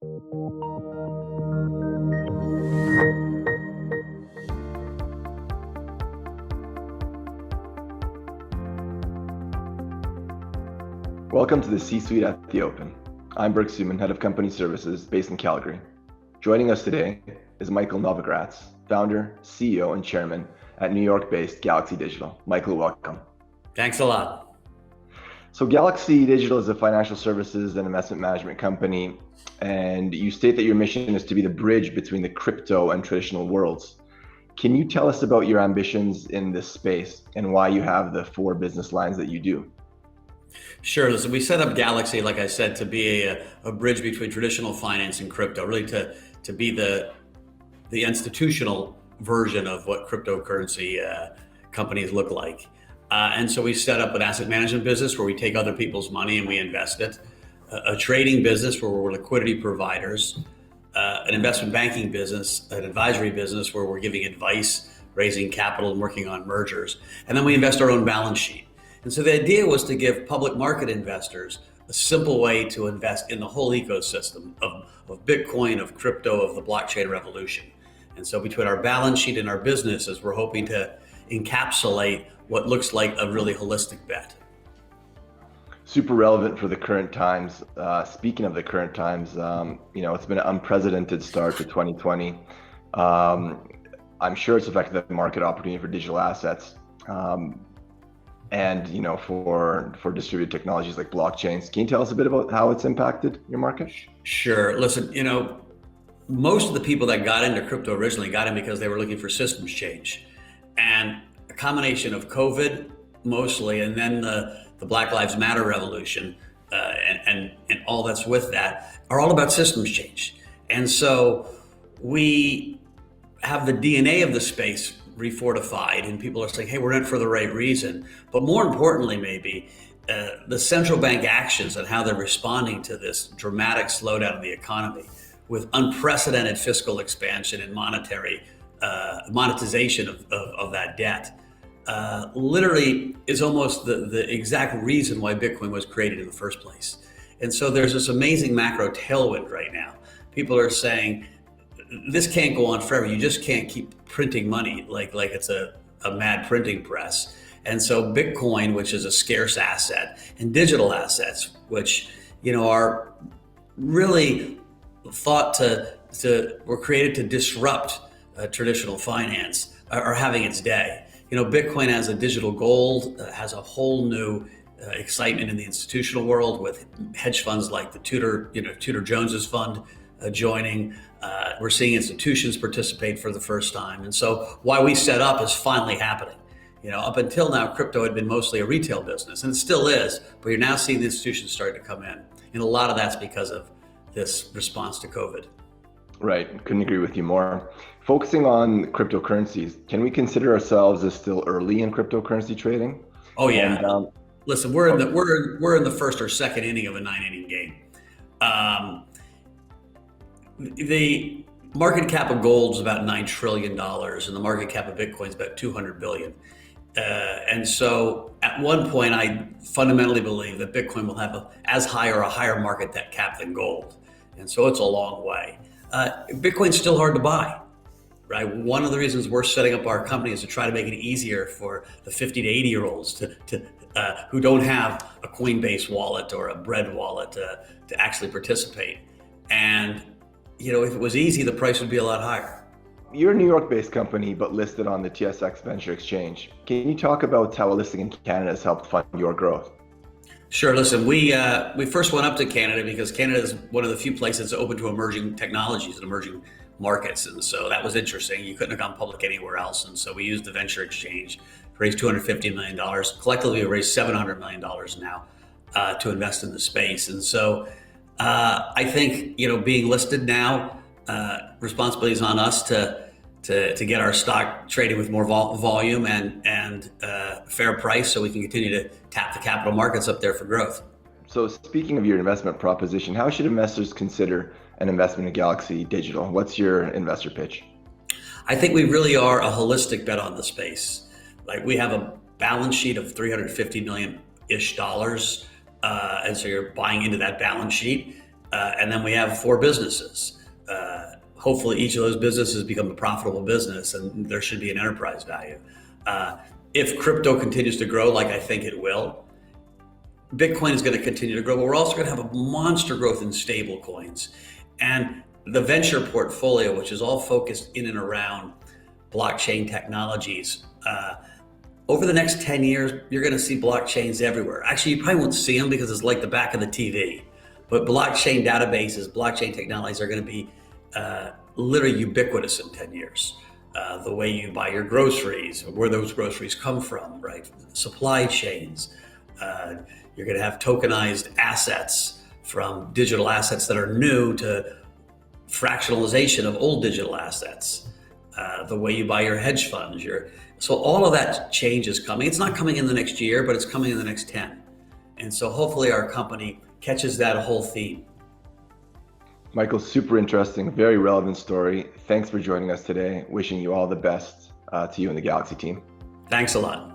Welcome to the C-Suite at the Open. I'm Brooke Suman, Head of Company Services based in Calgary. Joining us today is Michael Novogratz, Founder, CEO, and Chairman at New York-based Galaxy Digital. Michael, welcome. Thanks a lot. So Galaxy Digital is a financial services and investment management company, and you state that your mission is to be the bridge between the crypto and traditional worlds. Can you tell us about your ambitions in this space and why you have the 4 business lines that you do? Sure. Listen, we set up Galaxy, like I said, to be a bridge between traditional finance and crypto, really to be the institutional version of what cryptocurrency companies look like. And so we set up an asset management business where we take other people's money and we invest it, a trading business where we're liquidity providers, an investment banking business, an advisory business where we're giving advice, raising capital, and working on mergers. And then we invest our own balance sheet. And so the idea was to give public market investors a simple way to invest in the whole ecosystem of Bitcoin, of crypto, of the blockchain revolution. And so between our balance sheet and our businesses, we're hoping to encapsulate what looks like a really holistic bet. Super relevant for the current times. Speaking of the current times, it's been an unprecedented start to 2020. I'm sure it's affected the market opportunity for digital assets. And for distributed technologies like blockchains. Can you tell us a bit about how it's impacted your market? Sure. Listen, most of the people that got into crypto originally got in because they were looking for systems change. And a combination of COVID mostly, and then the Black Lives Matter revolution and all that's with that are all about systems change. And so we have the DNA of the space refortified, and people are saying, hey, we're in it for the right reason. But more importantly, maybe the central bank actions and how they're responding to this dramatic slowdown in the economy with unprecedented fiscal expansion and monetary monetization of that debt literally is almost the exact reason why Bitcoin was created in the first place. And so there's this amazing macro tailwind right now. People are saying, this can't go on forever. You just can't keep printing money like it's a mad printing press. And so Bitcoin, which is a scarce asset, and digital assets, which are really thought were created to disrupt traditional finance, are having its day. Bitcoin as a digital gold has a whole new excitement in the institutional world with hedge funds like the Tudor Jones's fund joining. We're seeing institutions participate for the first time. And so why we set up is finally happening. Up until now, crypto had been mostly a retail business, and it still is, but you're now seeing the institutions starting to come in. And a lot of that's because of this response to COVID. Right, couldn't agree with you more. Focusing on cryptocurrencies, can we consider ourselves as still early in cryptocurrency trading? Oh yeah. Listen, we're in the first or second inning of a 9-inning game. The market cap of gold is about $9 trillion, and the market cap of Bitcoin is about $200 billion. And so at one point, I fundamentally believe that Bitcoin will have as high or a higher market cap than gold. And so it's a long way. Bitcoin's still hard to buy, right? One of the reasons we're setting up our company is to try to make it easier for the 50 to 80-year-olds who don't have a Coinbase wallet or a Bread wallet to actually participate. And if it was easy, the price would be a lot higher. You're a New York-based company, but listed on the TSX Venture Exchange. Can you talk about how a listing in Canada has helped fund your growth? Sure. Listen, we first went up to Canada because Canada is one of the few places open to emerging technologies and emerging markets. And so that was interesting. You couldn't have gone public anywhere else. And so we used the Venture Exchange to raise $250 million. Collectively, we raised $700 million now to invest in the space. And so I think, being listed now, responsibility is on us to get our stock traded with more volume and fair price, so we can continue to tap the capital markets up there for growth. So speaking of your investment proposition, how should investors consider an investment in Galaxy Digital? What's your investor pitch? I think we really are a holistic bet on the space. Like, we have a balance sheet of $350 million-ish, and so you're buying into that balance sheet. And then we have 4 businesses. Hopefully each of those businesses become a profitable business, and there should be an enterprise value. If crypto continues to grow like I think it will, Bitcoin is going to continue to grow, but we're also going to have a monster growth in stable coins. And the venture portfolio, which is all focused in and around blockchain technologies, over the next 10 years, you're going to see blockchains everywhere. Actually, you probably won't see them because it's like the back of the TV. But blockchain databases, blockchain technologies are going to be literally ubiquitous in 10 years. The way you buy your groceries, where those groceries come from, right? Supply chains. You're going to have tokenized assets, from digital assets that are new to fractionalization of old digital assets. The way you buy your hedge funds. So all of that change is coming. It's not coming in the next year, but it's coming in the next 10. And so hopefully our company catches that whole theme. Michael, super interesting, very relevant story. Thanks for joining us today. Wishing you all the best to you and the Galaxy team. Thanks a lot.